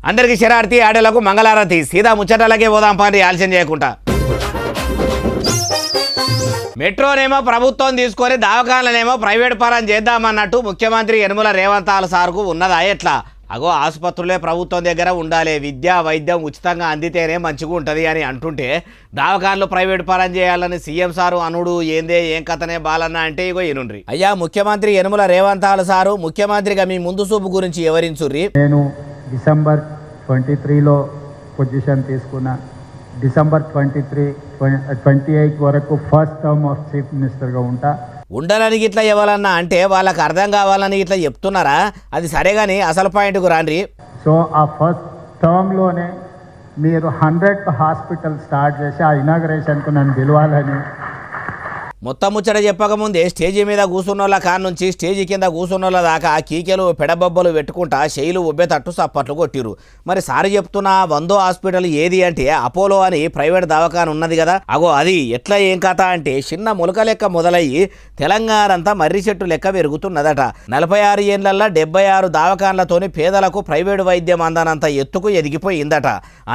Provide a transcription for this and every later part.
అందరికీ శరార్థి ఆడలకు మంగళారతి సీదా ముచ్చటలకే పోదాం పని ఆలస్యం చేయకుండా. మెట్రోనేమో ప్రభుత్వం తీసుకొని దవాఖానలనేమో ప్రైవేట్ పరం చేద్దామన్నట్టు ముఖ్యమంత్రి యనమల రేవంత్ సార్కు ఉన్నదా ఎట్లా? అగో ఆసుపత్రులే ప్రభుత్వం దగ్గర ఉండాలి, విద్యా వైద్యం ఉచితంగా అందితేనే మంచిగా ఉంటుంది అని అంటుంటే దవాఖానలు ప్రైవేట్ పరం చేయాలని సీఎం సారు అనుడు ఏందే ఏం కథనే బాలన్న అంటే ఇగో ఈనుండ్రి. అయ్యా ముఖ్యమంత్రి యనమల రేవంత్ సారు ముఖ్యమంత్రిగా మీ ముందు చూపు గురించి వివరించుర్రి. నేను డిసెంబర్ 23లో పొజిషన్ తీసుకున్నా. డిసెంబర్ 28 వరకు ఫస్ట్ టర్మ్ ఆఫ్ చీఫ్ మినిస్టర్గా ఉంటా. ఉండడానికి ఇట్లా ఇవ్వాలన్నా అంటే వాళ్ళకి అర్థం కావాలని ఇట్లా చెప్తున్నారా? అది సరే కానీ అసలు పాయింట్కు రాండ్రి. సో ఆ ఫస్ట్ టర్మ్లోనే మీరు 100th హాస్పిటల్ స్టార్ట్ చేసి ఆ ఇనాగరేషన్కు నన్ను పిలవాలని. మొత్తం ముచ్చట చెప్పకముందే స్టేజీ మీద కూసున్నోళ్ళ కాడ నుంచి స్టేజీ కింద కూసున్నోళ్ళ దాకా కీకెలు పెడబొబ్బలు పెట్టుకుంటా శైలు ఉబ్బేతట్టు సప్పట్లు కొట్టిరు. మరి సారి చెప్తున్నా 100 హాస్పిటల్ ఏది అంటే అపోలో అని ప్రైవేట్ దవాఖాన ఉన్నది కదా, అగో అది ఎట్లా ఏం కథ అంటే చిన్న ములక లెక్క మొదలయ్యి తెలంగాణ అంతా మర్రి చెట్టు లెక్క పెరుగుతున్నదట. 46 ఏళ్లల్లో 76 దవాఖానలతోని పేదలకు ప్రైవేటు వైద్యం అందనంత ఎత్తుకు ఎదిగిపోయిందట.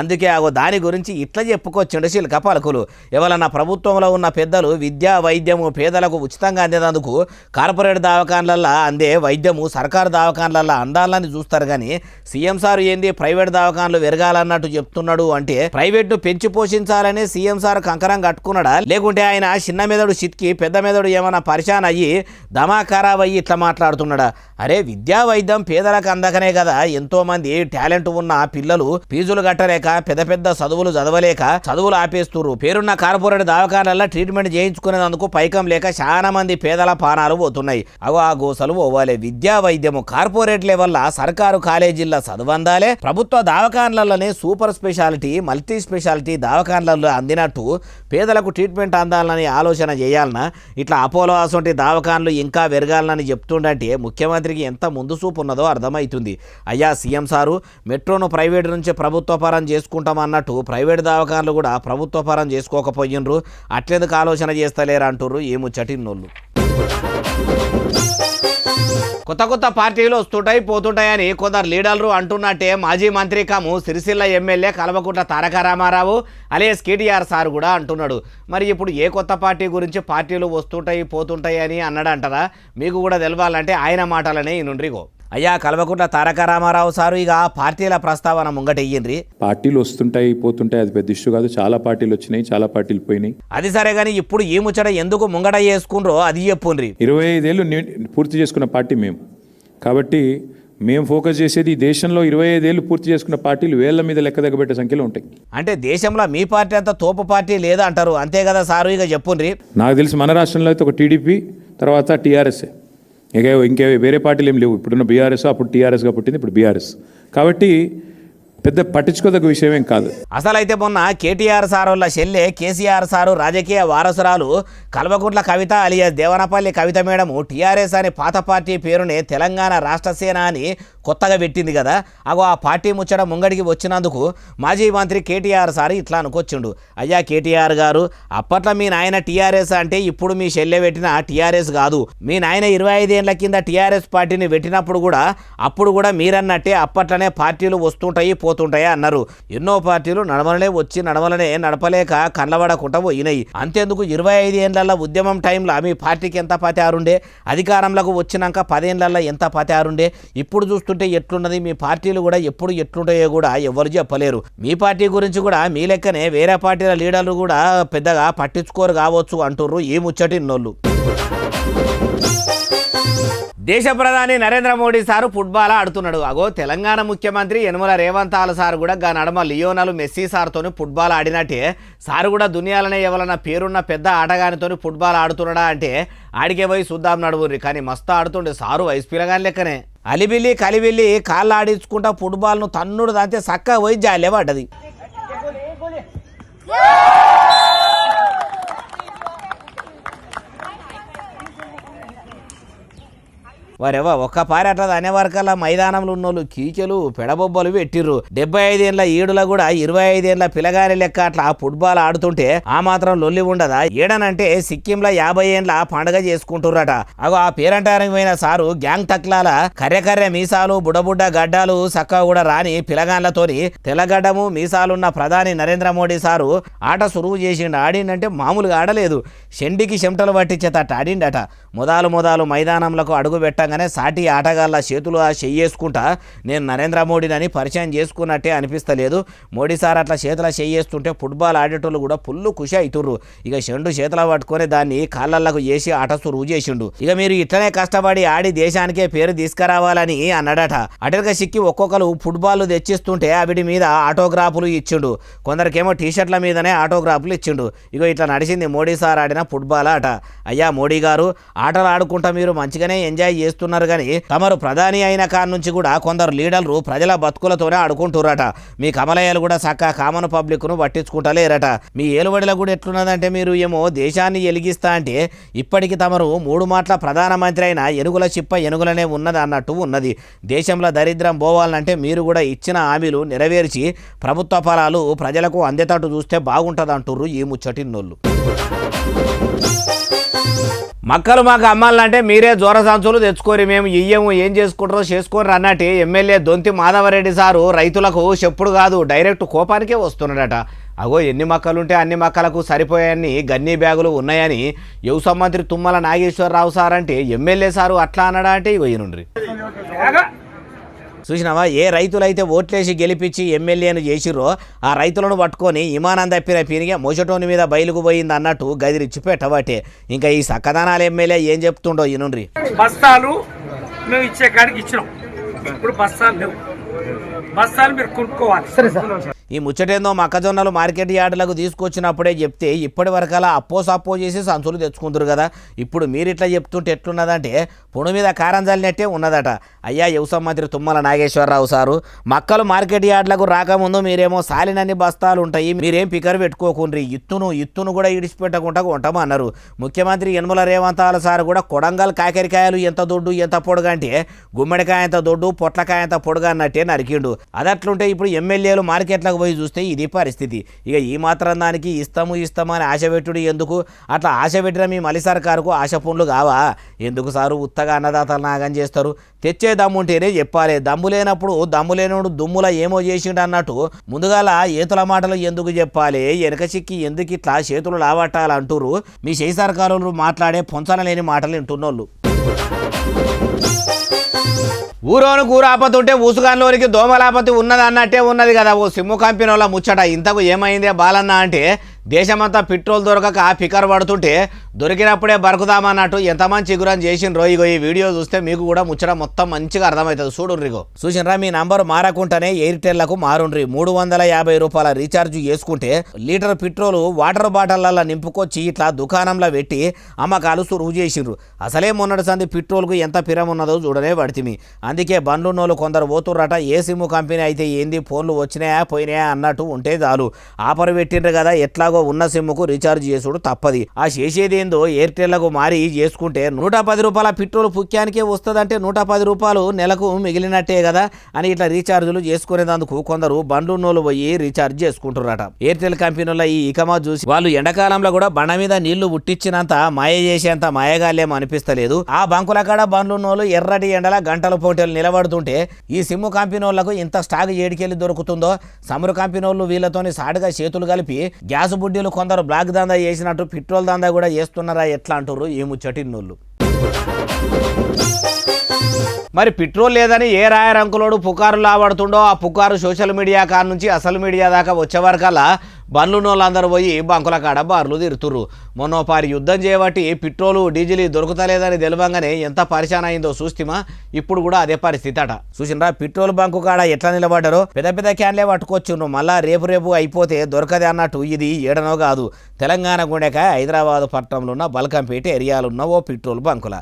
అందుకే అగో దాని గురించి ఇట్లా చెప్పుకొచ్చిండు శిల్క పలుకులు. ఎవరన్నా ప్రభుత్వంలో ఉన్న పెద్దలు విద్యా వైద్యము పేదలకు ఉచితంగా అందేందుకు కార్పొరేట్ దవాఖానలల్లో అందే వైద్యము సర్కారు దవాఖానలల్లో అందాలని చూస్తారు కానీ సీఎం సార్ ఏంది ప్రైవేట్ దవాఖానలు పెరగాలన్నట్టు చెప్తున్నాడు అంటే ప్రైవేట్ను పెంచి పోషించాలని సీఎం సార్ కంకరం కట్టుకున్నాడా, లేకుంటే ఆయన చిన్న మెదడు చిత్కి పెద్ద మెదడు ఏమైనా పరిశాన్ అయ్యి దమా ఖరాబ్ అయ్యి ఇట్లా మాట్లాడుతున్నాడా? అరే విద్యా వైద్యం పేదలకు అందకనే కదా ఎంతో మంది టాలెంట్ ఉన్న పిల్లలు ఫీజులు కట్టలేక పెద్ద పెద్ద చదువులు చదవలేక చదువులు ఆపేస్తున్నారు. పేరున్న కార్పొరేట్ దవాఖానల్లో ట్రీట్మెంట్ చేయించుకునేందుకు పైకం లేక చాలా మంది పేదల పానాలు పోతున్నాయి. అగో ఆ గోసలు పోవాలి. విద్యా వైద్యము కార్పొరేట్ లెవెల్ల సర్కారు కాలేజీల్లో చదువందాలే, ప్రభుత్వ దవాఖానలలోనే సూపర్ స్పెషాలిటీ మల్టీ స్పెషాలిటీ దవాఖానలలో అందినట్టు పేదలకు ట్రీట్మెంట్ అందాలని ఆలోచన చేయాలన్నా ఇట్లా అపోలో అసొంటి దవాఖానలు ఇంకా పెరగాలని చెప్తుండంటే ముఖ్యమంత్రికి ఎంత ముందు చూపు ఉన్నదో అర్థమవుతుంది. అయ్యా సీఎం సారు మెట్రోను ప్రైవేట్ నుంచి ప్రభుత్వ పరం చేసుకుంటామన్నట్టు ప్రైవేట్ దవాఖానలు కూడా ప్రభుత్వ పరం చేసుకోకపోయినరు, అట్లెందుకు ఆలోచన చేస్తలేరు అంటుర్రు ఈ ముచ్చటిన్నోళ్ళు. కొత్త కొత్త పార్టీలు వస్తుంటాయి పోతుంటాయని కొందరు లీడర్లు అంటున్నట్టే మాజీ మంత్రి కాము Sircilla MLA Kalvakuntla Taraka Ramarao alias KTR sir కూడా అంటున్నాడు. మరి ఇప్పుడు ఏ కొత్త పార్టీ గురించి పార్టీలు వస్తుంటాయి పోతుంటాయి అని అన్నాడంటారా? మీకు కూడా తెలవాలంటే ఆయన మాటలనే ఇనుండ్రిగో. అయ్యా కల్వకుంట్ల తారక రామారావు సారు ఇక పార్టీల ప్రస్తావన ముంగటెయ్యిండ్రి. పార్టీలు వస్తుంటాయి పోతుంటాయి అది పెద్ద ఇష్యూ కాదు. చాలా పార్టీలు వచ్చినాయి, చాలా పార్టీలు పోయినాయి. అది సరే కానీ ఇప్పుడు ఈ ముచ్చట ఎందుకు ముంగట చేసుకుండ్రో అది చెప్పుండ్రి. 25 ఏళ్ళు పూర్తి చేసుకున్న పార్టీ మేము కాబట్టి మేము ఫోకస్ చేసేది ఈ దేశంలో 25 ఏళ్ళు పూర్తి చేసుకున్న పార్టీలు వేళ్ల మీద లెక్క దగ్గబెట్టే సంఖ్యలో ఉంటాయి. అంటే దేశంలో మీ పార్టీ అంతా తోపు పార్టీ లేదా అంటారు అంతే కదా సారు? ఇక చెప్పుండ్రి. నాకు తెలిసి మన రాష్ట్రంలో అయితే ఒక టీడీపీ తర్వాత టీఆర్ఎస్, ఇంకే వేరే పార్టీలు ఏం లేవు. ఇప్పుడున్న బీఆర్ఎస్ అప్పుడు టీఆర్ఎస్గా పుట్టింది, ఇప్పుడు బీఆర్ఎస్. కాబట్టి పెద్ద పట్టించుకోదగ్గ విషయమేం కాదు. అసలైతే మొన్న కేటీఆర్ సార్ వాళ్ళ చెల్లె కేసీఆర్ సారు రాజకీయ వారసురాలు కల్వకుంట్ల కవిత అలియాస్ దేవనపల్లి కవిత మేడము టీఆర్ఎస్ అని పాత పార్టీ పేరుని తెలంగాణ రాష్ట్ర సేన అని కొత్తగా పెట్టింది కదా. అగో ఆ పార్టీ ముచ్చట ముంగడికి వచ్చినందుకు మాజీ మంత్రి కేటీఆర్ సార్ ఇట్లా అనుకొచ్చిండు. అయ్యా కేటీఆర్ గారు అప్పట్లో మీ నాయన టీఆర్ఎస్ అంటే ఇప్పుడు మీ చెల్లె పెట్టిన టీఆర్ఎస్ కాదు. మీ నాయన 25 ఏళ్ల కింద టీఆర్ఎస్ పార్టీని పెట్టినప్పుడు కూడా అప్పుడు కూడా మీరన్నట్టే అప్పట్లోనే పార్టీలు వస్తుంటాయి పోతుంటాయి అన్నారు. ఎన్నో పార్టీలు నడవలనే వచ్చి నడవలనే నడపలేక కళ్ళబడకుండా పోయినాయి. అంతేందుకు 25 ఏళ్ల ఉద్యమం టైంలో మీ పార్టీకి ఎంత పతారుండే, అధికారంలోకి వచ్చినాక 10 ఏళ్లలో ఎంత పతారుండే, ఇప్పుడు చూస్తుంటే ఎట్లున్నది మీ పార్టీలు కూడా ఎప్పుడు ఎట్లుంటాయో కూడా ఎవరు చెప్పలేరు. మీ పార్టీ గురించి కూడా మీ లెక్కనే వేరే పార్టీల లీడర్లు కూడా పెద్దగా పట్టించుకోరు కావచ్చు అంటుర్రు ఈ ముచ్చటిన్నోళ్ళు. దేశ ప్రధాని నరేంద్ర మోడీ సారు ఫుట్బాల్ ఆడుతున్నాడు. అగో తెలంగాణ ముఖ్యమంత్రి యనమల రేవంత్ సార్ కూడా గా నడమ లియోనల్ మెస్సీ సార్తోని ఫుట్బాల్ ఆడినట్టే సారు కూడా దునియాలనే ఎవరన్నా పేరున్న పెద్ద ఆటగానితోని ఫుట్బాల్ ఆడుతున్నాడా అంటే ఆడికే పోయి చూద్దాం నడువుర్రి. కానీ మస్తు ఆడుతుండే సారు వయసు పిల్లగాని లెక్కనే. అలిబిల్లి కలిబిల్లి కాళ్ళు ఆడించుకుంటా ఫుట్బాల్ను తన్నుడు దాంతే చక్కగా పోయి జాలే పడ్డది. వారెవా ఒక్క పారి అట్లా అనేవరకల్లా మైదానంలో ఉన్నోళ్ళు కీకెలు పెడబొబ్బలు పెట్టిర్రు. 75 ఏళ్ళ ఈడుల కూడా 25 ఏళ్ళ పిల్లగాని లెక్క అట్లా ఫుట్బాల్ ఆడుతుంటే ఆ మాత్రం లొల్లి ఉండదా? ఏడనంటే సిక్కింలో 50 ఏళ్ళ పండుగ చేసుకుంటుర్రట. అగో ఆ పేరంటానికి పోయిన సారు గ్యాంగ్ తక్లాల కర్రె మీసాలు బుడబుడ్డ గడ్డాలు సక్కగా కూడా రాని పిల్లగాన్లతోని తెల్లగడ్డము మీసాలున్న ప్రధాని నరేంద్ర మోడీ సారు ఆట సురువు చేసిండు. ఆడిండంటే మామూలుగా ఆడలేదు, షెండికి చెమటలు పట్టించేటట్టు ఆడిండట. మొదలు మైదానంలో అడుగు పెట్టగానే సాటి ఆటగాళ్ళ చేతులు చెయ్యేసుకుంటా నేను నరేంద్ర మోడీని పరిచయం చేసుకున్నట్టే అనిపిస్తలేదు. మోడీ సార్ అట్లా చేతుల చెయ్యేస్తుంటే ఫుట్బాల్ ఆడేటోళ్ళు కూడా ఫుల్ ఖుషి అవుతుర్రు. ఇక షెండు చేతుల పట్టుకొని దాన్ని కాళ్ళకు చేసి ఆట సురువు చేసిండు. ఇక మీరు ఇట్లనే కష్టపడి ఆడి దేశానికే పేరు తీసుకురావాలని అన్నాడట. అటెల్గా సిక్కి ఒక్కొక్కరు ఫుట్బాల్ తెచ్చిస్తుంటే అవిటి మీద ఆటోగ్రాఫ్లు ఇచ్చిండు. కొందరికేమో టీషర్ట్ల మీదనే ఆటోగ్రాఫ్లు ఇచ్చిండు. ఇక ఇట్లా నడిచింది మోడీ సార్ ఆడిన ఫుట్బాల్ ఆట. అయ్యా మోడీ గారు, ఆటలు ఆడుకుంటా మీరు మంచిగానే ఎంజాయ్ చేస్తున్నారు కానీ తమరు ప్రధాని అయిన కాడ నుంచి కూడా కొందరు లీడర్లు ప్రజల బతుకులతోనే ఆడుకుంటుర్రట. మీ కమలయ్యలు కూడా చక్క కామన్ పబ్లిక్ ను పట్టించుకుంటలేరట. మీ ఏలుబడిలో కూడా ఎట్లున్నదంటే మీరు ఏమో దేశాన్ని ఎలిగిస్తా అంటే ఇప్పటికి తమరు 3 మాటల ప్రధానమంత్రి అయిన ఎనుగుల చిప్ప ఎనుగులనే ఉన్నది అన్నట్టు ఉన్నది. దేశంలో దరిద్రం పోవాలంటే మీరు కూడా ఇచ్చిన హామీలు నెరవేర్చి ప్రభుత్వ ఫలాలు ప్రజలకు అందేటట్టు చూస్తే బాగుంటుంది అంటుర్రు ఈ ముచ్చటిన్నోళ్ళు. మక్కలు మాకు అమ్మాలంటే మీరే జోర సంచులు తెచ్చుకోరి, మేము ఇయ్యము, ఏం చేసుకుంటారో చేసుకోరు అన్నట్టు ఎమ్మెల్యే దొంతి మాధవరెడ్డి సారు రైతులకు చెప్పుడు కాదు డైరెక్ట్ కోపానికే వస్తున్నాడట. అగో ఎన్ని మక్కలుంటే అన్ని మక్కలకు సరిపోయాయని గన్నీ బ్యాగులు ఉన్నాయని వ్యవసాయ మంత్రి తుమ్మల నాగేశ్వరరావు సార్ అంటే ఎమ్మెల్యే సారు అట్లా అన్నాడా అంటే ఇగో ఈయనుండ్రి. చూసినావా, ఏ రైతులైతే ఓట్లేసి గెలిపించి ఎమ్మెల్యేను చేసిర్రో ఆ రైతులను పట్టుకొని ఇమానం తప్పిన పీనిగా మోసటోని మీద బయలుకు పోయింది అన్నట్టు గదిరిచ్చి పెట్టబట్టే. ఇంకా ఈ సక్కదనాల ఎమ్మెల్యే ఏం చెప్తుండో ఈయనుండ్రి. బస్తాలు మేము ఇచ్చే కాడికి ఇచ్చినాం, ఇప్పుడు బస్తాలు లేవు, బస్తాలు మీరు కొనుక్కోవాలి. ఈ ముచ్చటేందో మొక్కజొన్నలు మార్కెట్ యార్డులకు తీసుకొచ్చినప్పుడే చెప్తే ఇప్పటి వరకలా అప్పో చేసి సంచులు తెచ్చుకుంటారు కదా. ఇప్పుడు మీరు ఇట్లా చెప్తుంటే ఎట్లున్నదంటే పొడు మీద కారం చల్లినట్టే ఉన్నదట. అయ్యా వ్యవసాయ మంత్రి తుమ్మల నాగేశ్వరరావు సారు, మక్కలు మార్కెట్ యార్డులకు రాకముందు మీరేమో సాలినన్ని బస్తాలు ఉంటాయి, మీరేం పికర్ పెట్టుకోకుండ్రి, ఇత్తును కూడా ఇడిచిపెట్టకుండా ఉంటామన్నారు. ముఖ్యమంత్రి యనమల రేవంత్ సార్ కూడా కొడంగల్ కాకరికాయలు ఎంత దొడ్డు ఎంత పొడుగంటే గుమ్మడికాయ ఎంత దొడ్డు పొట్లకాయ ఎంత పొడుగు అన్నట్టే నరికిండు. అదట్లుంటే ఇప్పుడు ఎమ్మెల్యేలు మార్కెట్లకు పోయి చూస్తే ఇది పరిస్థితి. ఇక ఈ మాత్రం దానికి ఇస్తామని ఆశపెట్టుడు ఎందుకు? అట్లా ఆశ పెట్టిన మీ మలి సర్కారుకు ఆశ పుండ్లు కావా? ఎందుకు సారు ఉత్తగా అన్నదాతలు నాగం చేస్తారు? తెచ్చే దమ్ముంటేనే చెప్పాలి. దమ్ము లేనప్పుడు దమ్ము లేనోడు దుమ్ముల ఏమో చేసిండు అన్నట్టు ముందుగాల ఏతుల మాటలు ఎందుకు చెప్పాలి? వెనక చిక్కి ఎందుకు ఇట్లా చేతులు లావట్టాలంటూరు మీ చేయి సర్కారులు మాట్లాడే పొంచన లేని మాటలు వింటున్నోళ్ళు. ఊరోను కూరాపతుంటే ఊసుగాన్లోనికి దోమలాపతి ఉన్నది అన్నట్టే ఉన్నది కదా ఓ సిమ్ము కంపెనీ వాళ్ళ ముచ్చట. ఇంతకు ఏమైందే బాలన్న అంటే దేశమంతా పెట్రోల్ దొరకక పికర్ పడుతుంటే దొరికినప్పుడే బరుకుదామన్నట్టు ఎంతమంది చిగురని చేసిండ్రో. ఇగో ఈ వీడియో చూస్తే మీకు కూడా ముచ్చట మొత్తం మంచిగా అర్థమవుతుంది. చూడుర్రిగో, చూసినరా మీ నంబర్ మారకుండానే ఎయిర్టెల్లకు మారుండ్రి. 350 రూపాయల రీఛార్జ్ చేసుకుంటే లీటర్ పెట్రోల్ వాటర్ బాటిళ్లలో నింపుకొచ్చి ఇట్లా దుకాణంలో పెట్టి అమ్మకాలు సురువు చేసిండ్రు. అసలే మొన్నటి సంది పెట్రోల్కు ఎంత పిరం ఉన్నదో చూడనే పడితిమి. అందుకే బండ్లున్నోళ్ళు కొందరు పోతుర్రట. ఏ సిమ్ కంపెనీ అయితే ఏంది ఫోన్లు వచ్చినాయా పోయినాయా అన్నట్టు ఉంటే చాలు ఆఫర్ పెట్టిండ్రు కదా, ఎట్లాగో ఉన్న సిమ్కు రీఛార్జ్ చేసుడు తప్పది. ఆ చేసేది ఏందో ఎయిర్టెల్లకు మారి చేసుకుంటే 110 రూపాయల పెట్రోల్ పుక్యానికే వస్తుందంటే 110 రూపాయలు నెలకు మిగిలినట్టే కదా అని ఇట్లా రీఛార్జులు చేసుకునేందుకు కొందరు బండ్లున్నోళ్ళు పోయి రీఛార్జ్ చేసుకుంటున్నారట. ఎయిర్టెల్ కంపెనీలో ఈ ఇకమా చూసి వాళ్ళు ఎండాకాలంలో కూడా బండ మీద నీళ్లు ఉట్టించినంత మాయ చేసేంత మాయగాలేమో అనిపిస్తలేదు. ఆ బంకుల కాడ బండ్లున్నోళ్ళు ఎర్రటి ఎండల గంటల పోటీలు నిలబడుతుంటే ఈ సిమ్ కంపెనీ వాళ్ళకు ఇంత స్టాక్ ఏడికెళ్ళి దొరుకుతుందో. సమురు కంపెనీ వాళ్ళు వీళ్ళతోని సాటుగా చేతులు కలిపి గ్యాస్ బుడ్డీలు కొందరు బ్లాక్ దందా చేసినట్టు పెట్రోల్ దందా కూడా చేస్తున్నారా ఎట్లా అంటారు ఈ ముచ్చటిన్నోళ్ళు. మరి పెట్రోల్ లేదని ఏ రాయరంకులోడు పుకారులు లాబడుతుండో ఆ పుకారు సోషల్ మీడియా కాడ నుంచి అసలు మీడియా దాకా వచ్చే వరకల్లా బండ్లున్నోళ్ళందరూ పోయి బంకుల కాడ బార్లు తిరుతుర్రు. మొన్నోపారి యుద్ధం చేయబట్టి పెట్రోలు డీజిల్ దొరుకుతలేదని తెలవంగానే ఎంత పరిశాన్ అయిందో చూస్తేమా. ఇప్పుడు కూడా అదే పరిస్థితి అట. చూసినరా పెట్రోల్ బంకు కాడ ఎట్లా నిలబడ్డారో. పెద్ద క్యాన్లే పట్టుకొచ్చిండ్రు. మళ్ళా రేపు అయిపోతే దొరకదే అన్నట్టు ఇది ఏడనో కాదు తెలంగాణ గుండెక హైదరాబాద్ పట్టణంలో ఉన్న బల్కంపేట ఏరియాలున్న ఓ పెట్రోల్ బంకుల.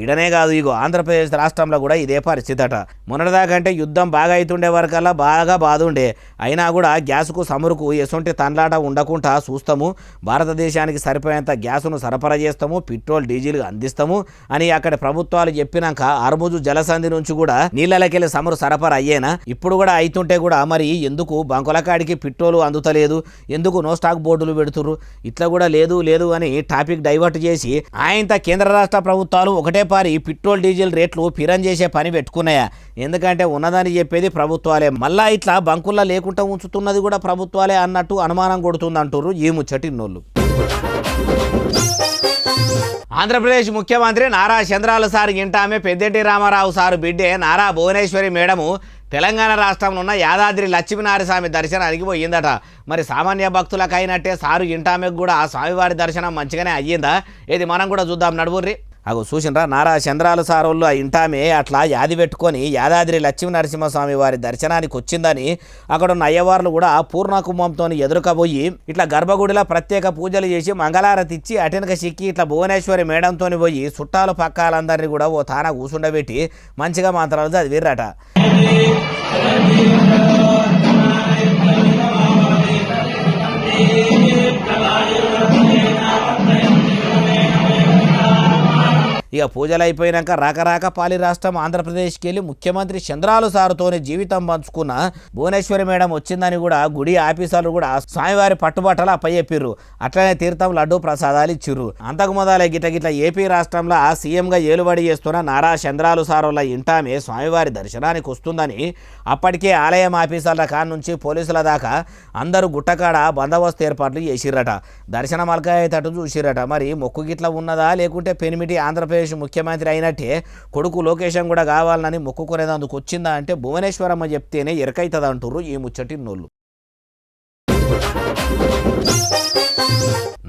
ఈడనే కాదు, ఇగో ఆంధ్రప్రదేశ్ రాష్ట్రంలో కూడా ఇదే పరిస్థితి అట. మొన్నటిదాకంటే యుద్ధం బాగా అవుతుండే వరకల్లా బాగా బాధుండే, అయినా కూడా గ్యాస్కు సమురుకు ఎసొంటి తన్లాట ఉండకుండా చూస్తాము, భారతదేశానికి సరిపోయేంత గ్యాసును సరఫరా చేస్తాము, పెట్రోల్ డీజిల్ అందిస్తాము అని అక్కడ ప్రభుత్వాలు చెప్పినాక అర్ముజు జలసంధి నుంచి కూడా నీళ్ళకెళ్ళి సమురు సరఫరా అయ్యేనా? ఇప్పుడు కూడా అవుతుంటే కూడా మరి ఎందుకు బంకుల కాడికి పెట్రోల్ అందుతలేదు, ఎందుకు నో స్టాక్ బోర్డులు పెడుతురు? ఇట్లా కూడా లేదు లేదు అని టాపిక్ డైవర్ట్ చేసి ఆయనత కేంద్ర రాష్ట్ర ప్రభుత్వాలు ఒకటే పారి పెట్రోల్ డీజిల్ రేట్లు ఫిరం చేసే పని పెట్టుకున్నాయా? ఎందుకంటే ఉన్నదని చెప్పేది ప్రభుత్వాలే, మళ్ళా ఇట్లా బంకుల్లో లేకుండా ఉంచుతున్నది కూడా ప్రభుత్వాలే అన్నట్టు అనుమానం కొడుతుంది అంటారు ఈ ముచ్చటిన్నోళ్ళు. ఆంధ్రప్రదేశ్ ముఖ్యమంత్రి నారా చంద్రబాబు సార్ ఇంటామే పెద్దిరెడ్డి రామారావు సారు బిడ్డే నారా భువనేశ్వరి మేడము తెలంగాణ రాష్ట్రంలో ఉన్న యాదాద్రి లక్ష్మీనారాయణస్వామి దర్శనానికి పోయిందట. మరి సామాన్య భక్తులకు అయినట్టే సారు ఇంటామెకు కూడా ఆ స్వామివారి దర్శనం మంచిగానే అయ్యిందా? ఇది మనం కూడా చూద్దాం, నడువుర్రి. అగో చూసినరా, నారా చంద్రాలు సారోళ్ళు ఆ ఇంటామే అట్లా యాది పెట్టుకొని యాదాద్రి లక్ష్మీనరసింహస్వామి వారి దర్శనానికి వచ్చిందని అక్కడున్న అయ్యవార్లు కూడా పూర్ణ కుంభంతో ఎదురుకపోయి ఇట్లా గర్భగుడిలో ప్రత్యేక పూజలు చేసి మంగళారతి ఇచ్చి అటెనక సిక్కి ఇట్లా భువనేశ్వరి మేడంతో పోయి చుట్టాలు పక్కాలందరినీ కూడా ఓ తాన కూసుండబెట్టి మంచిగా మంత్రాలు చదివిర్రట. ఇక పూజలు అయిపోయినాక రాక పాలి రాష్ట్రం ఆంధ్రప్రదేశ్కి వెళ్ళి ముఖ్యమంత్రి చంద్రాలు సారుతోనే జీవితం పంచుకున్న భువనేశ్వరి మేడం వచ్చిందని కూడా గుడి ఆఫీసర్లు కూడా స్వామివారి పట్టుబట్టలు అప్పచెప్పిర్రు. అట్లనే తీర్థం లడ్డు ప్రసాదాలు ఇచ్చిర్రు. అంతకు మొదలై గిట్ల ఏపీ రాష్ట్రంలో సీఎంగా ఏలుబడి చేస్తున్న నారా చంద్రాలు సారుల ఇంటామే స్వామివారి దర్శనానికి వస్తుందని అప్పటికే ఆలయం ఆఫీసర్ల కాడ నుంచి పోలీసుల దాకా అందరూ గుట్టకాడ బందోబస్తు ఏర్పాట్లు చేసిర్రట. దర్శనం అలకాయేటట్టు చూసిర్రట. మరి మొక్కు గిట్ల ఉన్నదా లేకుంటే పెనిమిటి ఆంధ్రప్రదేశ్ ముఖ్యమంత్రి అయినట్టే కొడుకు లోకేశం కూడా కావాలని మొక్కుకునేందుకు వచ్చిందా అంటే భువనేశ్వరమ్మ చెప్తేనే ఎరకైతుంది అంటారు ఈ ముచ్చటిన్నోళ్ళు.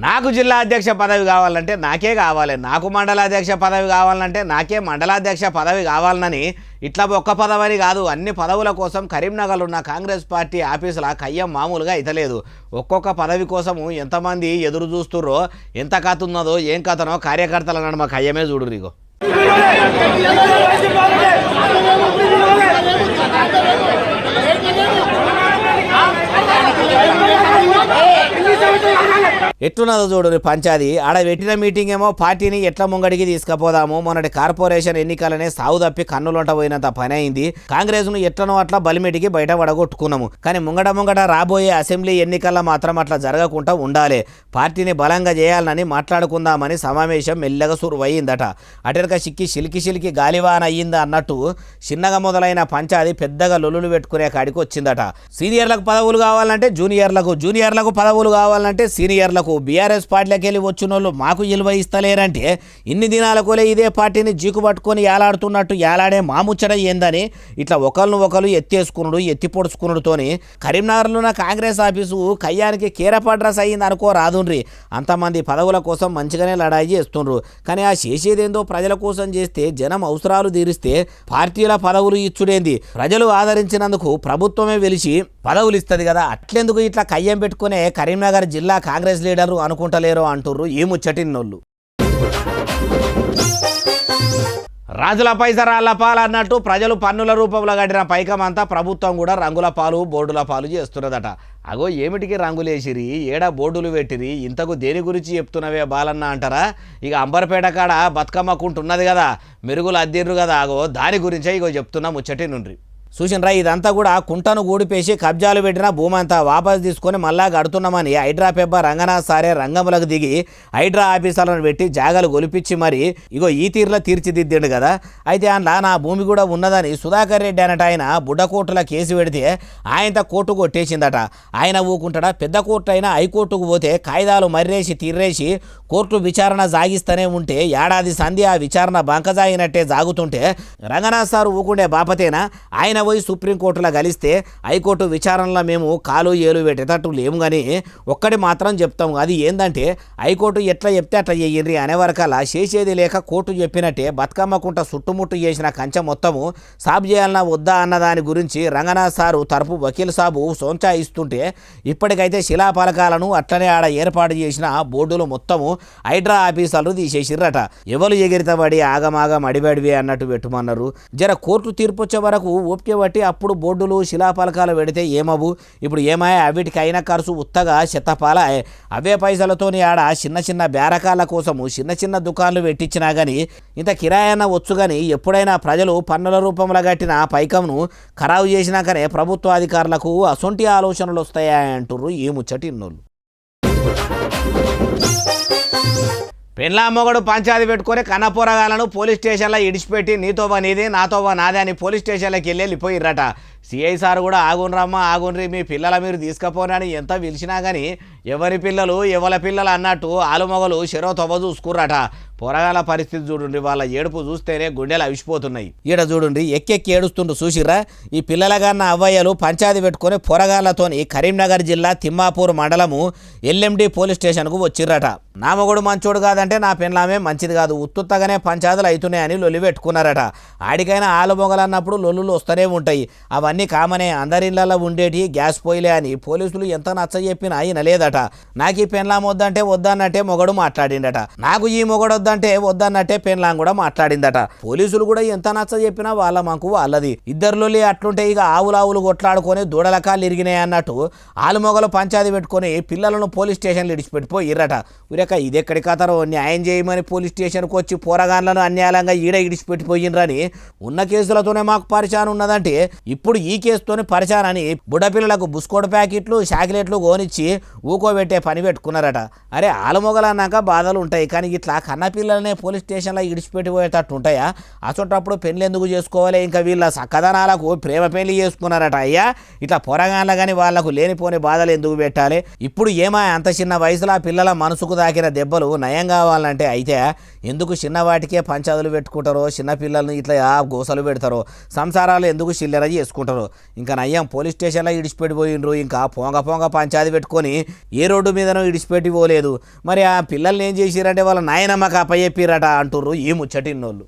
నాకు జిల్లా అధ్యక్ష పదవి కావాలంటే నాకే కావాలి, నాకు మండలాధ్యక్ష పదవి కావాలంటే నాకే మండలాధ్యక్ష పదవి కావాలని ఇట్లా ఒక్క పదవని కాదు, అన్ని పదవుల కోసం కరీంనగర్లో ఉన్న కాంగ్రెస్ పార్టీ ఆఫీసుల కయ్యం మామూలుగా ఇతలేదు. ఒక్కొక్క పదవి కోసము ఎంతమంది ఎదురు చూస్తుర్రో, ఎంత కథ ఉన్నదో ఏం కథనో కార్యకర్తల నడుమ కయ్యమే చూడురిగో. ఎట్లున్నదో చూడు పంచాది. ఆడ పెట్టిన మీటింగ్ ఏమో పార్టీని ఎట్లా ముంగడికి తీసుకుపోదాము, మొన్నటి కార్పొరేషన్ ఎన్నికలనే సాగు తప్పి కన్నులంట పోయినంత పని అయింది. కాంగ్రెస్ ను ఎట్లనో అట్లా బలిమిటికి బయట పడగొట్టుకున్నాము. కానీ ముంగట రాబోయే అసెంబ్లీ ఎన్నికల్లో మాత్రం అట్లా జరగకుండా ఉండాలి, పార్టీని బలంగా చేయాలని మాట్లాడుకుందామని సమావేశం మెల్లగా సురువయ్యిందట. అటెనక సిలికి గాలివాన అయ్యిందా అన్నట్టు చిన్నగా మొదలైన పంచాది పెద్దగా లొల్లులు పెట్టుకునే కాడికి వచ్చిందట. సీనియర్లకు పదవులు కావాలంటే జూనియర్లకు పదవులు కావాలంటే సీనియర్లకు, బీఆర్ఎస్ పార్టీలోకి వెళ్ళి వచ్చిన వాళ్ళు మాకు విలువ ఇస్తలేరంటే ఇన్ని దినాలకోలే ఇదే పార్టీని జీకు పట్టుకొని ఏలాడుతున్నట్టు ఏలాడే మాముచ్చట ఏందని ఇట్లా ఒకరు ఎత్తేసుకున్నాడు, ఎత్తి పొడుచుకున్నాడుతోని కరీంనగర్లో ఉన్న కాంగ్రెస్ ఆఫీసు కయ్యానికి కేరపడ్రస్ అయ్యింది అనుకో రాదుండ్రి. అంతమంది పదవుల కోసం మంచిగానే లడాయి చేస్తుండ్రు. కానీ ఆ చేసేదేందో ప్రజల కోసం చేస్తే, జనం అవసరాలు తీరిస్తే పార్టీల పదవులు ఇచ్చుడేంది? ప్రజలు ఆదరించినందుకు ప్రభుత్వమే వెలిసి పదవులు ఇస్తుంది కదా, అట్లెందుకు ఇట్లా కయ్యం పెట్టుకునే కరీంనగర్ జిల్లా కాంగ్రెస్ లీడర్లు అనుకుంటలేరు అంటుర్రు ఈ ముచ్చటిన్నోళ్ళు. రాజుల పైస రాళ్ల పాలు అన్నట్టు ప్రజలు పన్నుల రూపంలో కట్టిన పైకమంతా ప్రభుత్వం కూడా రంగుల పాలు బోర్డుల పాలు చేస్తున్నదట. అగో ఏమిటికి రంగులేసిరి, ఏడా బోర్డులు పెట్టిరి, ఇంతకు దేని గురించి చెప్తున్నవే బాలన్న అంటారా? ఇక అంబర్పేట కాడ బతుకమ్మకుంటున్నది కదా, మెరుగులు అద్దిర్రు కదా, అగో దాని గురించే ఇగో చెప్తున్నా ముచ్చటి నుండి. చూసినరా, ఇదంతా కూడా కుంటను గూడిపేసి కబ్జాలు పెట్టిన భూమి అంతా వాపసు తీసుకొని మళ్ళా కడుతున్నామని హైడ్రా పెబ్బ రంగనాథ్ సారే రంగంలోకి దిగి హైడ్రా ఆఫీసర్లను పెట్టి జాగాలు గొలిపించి మరి ఇగో ఈ తీరులో తీర్చిదిద్దిండు కదా. అయితే అందులో నా భూమి కూడా ఉన్నదని సుధాకర్ రెడ్డి అనట ఆయన బుడ్డకోర్టుల కేసు పెడితే ఆయనతో కోర్టు కొట్టేసిందట. ఆయన ఊకుంటాడా? పెద్ద కోర్టు అయినా హైకోర్టుకు పోతే కాయిదాలు మర్రేసి తీర్రేసి కోర్టు విచారణ సాగిస్తూనే ఉంటే ఏడాది సంధి ఆ విచారణ బంకజాగినట్టే జాగుతుంటే రంగనాథ్ సారు ఊకుండే బాపతేనా? ఆయన పోయి సుప్రీంకోర్టులో కలిస్తే హైకోర్టు విచారణలో మేము కాలు ఏలు పెట్టేటట్టు లేము కానీ ఒక్కటి మాత్రం చెప్తాం, అది ఏంటంటే హైకోర్టు ఎట్లా చెప్తే అట్లా చెయ్యండి అనే వరకల్లా చేసేది లేక కోర్టు చెప్పినట్టే బతుకమ్మకుంట చుట్టుముట్టు చేసిన కంచె మొత్తము సాబ్ చేయాలన్నా వద్దా అన్న దాని గురించి రంగనాథ్ సారు తరపు వకీల్ సాబు సోంచా ఇస్తుంటే ఇప్పటికైతే శిలాఫలకాలను అట్లనే ఆడ ఏర్పాటు చేసిన బోర్డులు మొత్తము హైడ్రా ఆఫీసర్లు తీసేసిర్రట. ఎవరు ఎగిరితబడి ఆగమాగం అడిబడివి అన్నట్టు పెట్టుమన్నారు. జర కోర్టు తీర్పు వచ్చే వరకు ఓపిక బట్టి అప్పుడు బోర్డులు శిలాఫలకాలు పెడితే ఏమవు, ఇప్పుడు ఏమాయ అవిటికి అయిన ఖర్చు ఉత్తగా చెత్తపాల అవే పైసలతోని ఆడ చిన్న చిన్న బేరకాల కోసము చిన్న చిన్న దుకాన్లు పెట్టించినా కానీ ఇంత కిరాయన్న వచ్చు కానీ ఎప్పుడైనా ప్రజలు పన్నుల రూపంలో కట్టిన పైకంను ఖరాబు చేసినాకనే ప్రభుత్వ అధికారులకు అసొంటి ఆలోచనలు వస్తాయా అంటుర్రు ఈ ముచ్చటి ఇన్నోళ్ళు. పెళ్ళా మొగడు పంచాయతీ పెట్టుకొని కన్నపోరగాలను పోలీస్ స్టేషన్లో ఇడిచిపెట్టి నీతోవా నీది నాతోవా నాదే అని పోలీస్ స్టేషన్లోకి వెళ్ళిపోయిర్రట. సిఐ సార్ కూడా ఆగుండ్రమ్మా ఆగుండ్రి మీ పిల్లల మీరు తీసుకుపోనని ఎంత పిలిచినా కానీ ఎవరి పిల్లలు ఎవరి పిల్లలు అన్నట్టు ఆలుమొగలు చెరో తవ్వ చూసుకుర్రట. పొరగాల పరిస్థితి చూడండి, వాళ్ళ ఏడుపు చూస్తేనే గుండెలు అవిసిపోతున్నాయి. ఈడ చూడండి ఎక్కెక్కి ఏడుస్తుండ్రు చూసిర్రా. ఈ పిల్లలగాన్న అవ్వయ్యలు పంచాయతీ పెట్టుకొని పొరగాళ్లతోని కరీంనగర్ జిల్లా తిమ్మాపూర్ మండలము ఎల్ఎండి పోలీస్ స్టేషన్కు వచ్చిర్రట. నా మొగుడు మంచోడు కాదంటే నా పెళ్ళామే మంచిది కాదు, ఉత్తుత్తగానే పంచాయతీలు అవుతున్నాయని లొల్లి పెట్టుకున్నారట. ఆడికైనా ఆలుమొగలు అన్నప్పుడు లొల్లులు వస్తూనే ఉంటాయి, అవన్నీ కామనే, అందరిళ్ళలో ఉండేటి గ్యాస్ పోయిలే అని పోలీసులు ఎంత నచ్చ చెప్పినా ఆయన లేదట. నాకు ఈ పెళ్ళాం వద్దంటే వద్దన్నట్టే మొగడు మాట్లాడిండట, నాకు ఈ మొగడు వద్దంటే వద్దన్నట్టే పెళ్ళాం కూడా మాట్లాడిందట. పోలీసులు కూడా ఎంత నచ్చ చెప్పినా వాళ్ళ మాకు వాళ్ళది. ఇద్దరులొల్లి అట్లుంటే ఇక ఆవులావులు కొట్లాడుకొని దూడల కాళ్ళు ఇరిగినాయి అన్నట్టు ఆలుమొగలు పంచాయతీ పెట్టుకొని పిల్లలను పోలీస్ స్టేషన్లు ఇడిచిపెట్టిపోయిర్రట. ఉరక ఇదెక్కడి కథరో, న్యాయం చేయమని పోలీస్ స్టేషన్కి వచ్చి పోరగాన్లను అన్యాయంగా ఈడ ఇడిచిపెట్టిపోయినరని ఉన్న కేసులతోనే మాకు పరిచయం ఉన్నదంటే ఇప్పుడు ఈ కేసుతోనే పరిచయం అని బుడ్డపిల్లలకు బుస్కోడ్ ప్యాకెట్లు చాక్లెట్లు కోనిచ్చి ఊకోబెట్టే పని పెట్టుకున్నారట. అరే ఆలుమొగలు అన్నాక బాధలు ఉంటాయి కానీ ఇట్లా కన్నపిల్లలనే పోలీస్ స్టేషన్లో ఇడిచిపెట్టిపోయేటట్టు ఉంటాయా? అసొంటప్పుడు పెళ్ళి ఎందుకు చేసుకోవాలి? ఇంకా వీళ్ళ సక్కదనాలకు ప్రేమ పెళ్లి చేసుకున్నారట. అయ్యా ఇట్లా పొరగాన్ల కానీ వాళ్లకు లేనిపోని బాధలు ఎందుకు పెట్టాలి? ఇప్పుడు ఏమా అంత చిన్న వయసులో పిల్లల మనసుకు తాకిన దెబ్బలు నయం కావాలంటే అయితే ఎందుకు చిన్నవాటికే పంచాదులు పెట్టుకుంటారో, చిన్నపిల్లల్ని ఇట్లా గోసలు పెడతారో, సంసారాలు ఎందుకు చిల్లర చేసుకుంటారో. ఇంకా నయ్యం పోలీస్ స్టేషన్లో ఇడిచిపెట్టిపోయిండ్రు, ఇంకా పొంగ పంచాయతీ పెట్టుకొని ఏ రోడ్డు మీదనో ఇడిచిపెట్టి పోలేదు. మరి ఆ పిల్లల్ని ఏం చేసిరంటే వాళ్ళ నాయనమ్మకి అప్పచెప్పిరట అంటుర్రు ఈ ముచ్చటిన్నోళ్ళు.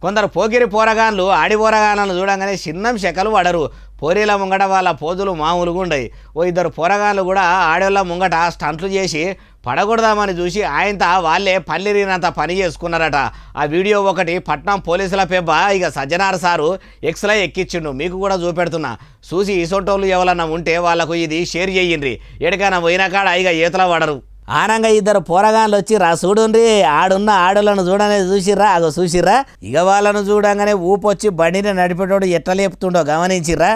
కొందరు పోకిరి పోరగాన్లు ఆడి పోరగాన్లను చూడంగానే చిన్నం శకలు పడరు. పోరీల ముంగట వాళ్ళ పోజులు మామూలుగా ఉండయి. ఓ ఇద్దరు పోరగాన్లు కూడా ఆడోళ్ళ ముంగట స్టంట్లు చేసి పడగొడదామని చూసి ఆయనతో వాళ్ళే పల్లిరినంత పని చేసుకున్నారట. ఆ వీడియో ఒకటి పట్నం పోలీసుల పెబ్బ ఇక సజ్జనార్ సారు ఎక్స్లో ఎక్కిచ్చిండు, మీకు కూడా చూపెడుతున్నా. చూసి ఇసొంటోళ్ళు ఎవరన్నా ఉంటే వాళ్ళకు ఇది షేర్ చేయండి. ఎడికైనా పోయిన కాడ ఇక ఈతల పడరు. ఆనంగా ఇద్దరు పోరగాన్లు వచ్చి రా చూడండి ఆడున్న ఆడోళ్ళను చూడనే చూసిర్రా, అగో చూసిర్రా. ఇక వాళ్ళను చూడంగానే ఊపొచ్చి బండిని నడిపేటోడు ఎట్లా లేపుతుండో గమనించిర్రా.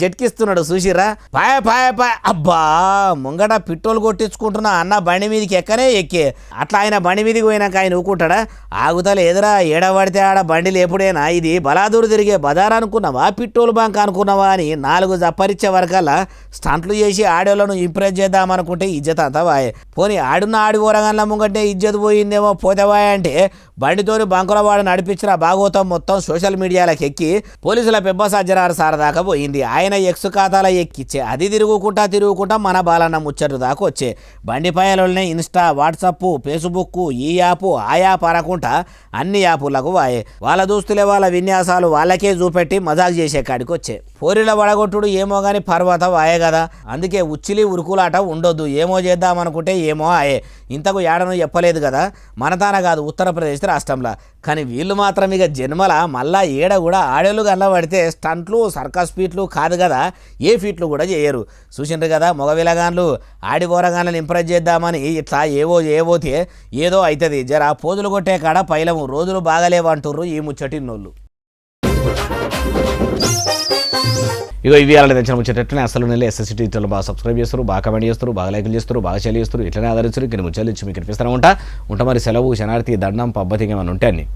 జట్కిస్తున్నాడు చూసిర్రా. పాయ పాయ పాయ అబ్బా ముంగట పిట్టోలు కొట్టించుకుంటున్నా అన్న బండి మీదకి ఎక్కనే ఎక్కే. అట్లా ఆయన బండి మీదకి పోయినాక ఆయన ఊకుంటాడా? ఆగుతలే ఎదురా ఏడబడితే ఆడ బండి లేపుడేనా? ఇది బలాదూరు తిరిగే బజార్ అనుకున్నావా, పిట్టోలు బంక్ అనుకున్నావా అని 4 జప్పరిచ్చే వరకల్లా స్టంట్లు చేసి ఆడోళ్ళను ఇంప్రెస్ చేద్దామనుకుంటే ఇజ్జత్ అంతా వాయే. పోనీ ఆడున్న ఆడి ఓరగాన్ల ముంగంటే ఇజ్జత్ పోయిందేమో పోతేవా అంటే బండితోని బంకులవాడు నడిపించిన భాగవతం మొత్తం సోషల్ మీడియాలకు ఎక్కి పోలీసుల పెబ్బ సజ్జనార్ సార్ దాకా పోయింది. ఆయన ఎక్స్ ఖాతాలో ఎక్కిచ్చే అది తిరుగుకుంటా మన బాలన్న ముచ్చట దాకా వచ్చే. బండి పైలనే ఇన్స్టా, వాట్సప్, ఫేస్బుక్, ఈ యాప్ ఆ యాప్ అనకుండా అన్ని యాపులకు వాయే. వాళ్ళ దోస్తులే వాళ్ళ విన్యాసాలు వాళ్ళకే చూపెట్టి మజాక్ చేసే కాడికి వచ్చే. పోరీల వడగొట్టుడు ఏమో కానీ పర్వత వాయే కదా, అందుకే ఉచ్చిలి ఉరుకులాట ఉండొద్దు. ఏమో చేద్దామనుకుంటే ఏమో ఆయే. ఇంతకు ఏడను చెప్పలేదు కదా, మనతాన కాదు ఉత్తరప్రదేశ్ రాష్ట్రంలో. కానీ వీళ్ళు మాత్రం ఇక జన్మల మళ్ళా ఏడ కూడా ఆడేళ్ళు గల్ల పడితే స్టంట్లు సర్కస్ ఫీట్లు కాదు కదా, ఏ ఫీట్లు కూడా చేయరు. చూసిండ్రు కదా మగవిలగాన్లు ఆడి పోరగాన్లను ఇంప్రెస్ చేద్దామని ఇట్లా ఏవోతే ఏదో అవుతుంది. జర పోజులు కొట్టే కాడ పైలము రోజులు బాగలేవంటుర్రు ఈ ముచ్చటిన్నోళ్ళు. ఇగో ఇవి అలా తెచ్చిన ముచ్చేటట్లనే అసలు నెల ఎస్ఎస్సిటీ ఇతరులు బాగా సబ్స్క్రైబ్ చేస్తారు, బాగా కమెంట్ చేస్తారు, బాగా లైకులు చేస్తారు, బాగా షేర్ చేస్తారు. ఇట్లనే ఆదరిస్తారు. ఇక్కడ ముచ్చాలు ఇచ్చి మీకు కనిపిస్తూనే ఉంటా. మరి సెలవు శనార్థి దండం పబ్బతిగా ఏమైనా ఉంటే అన్ని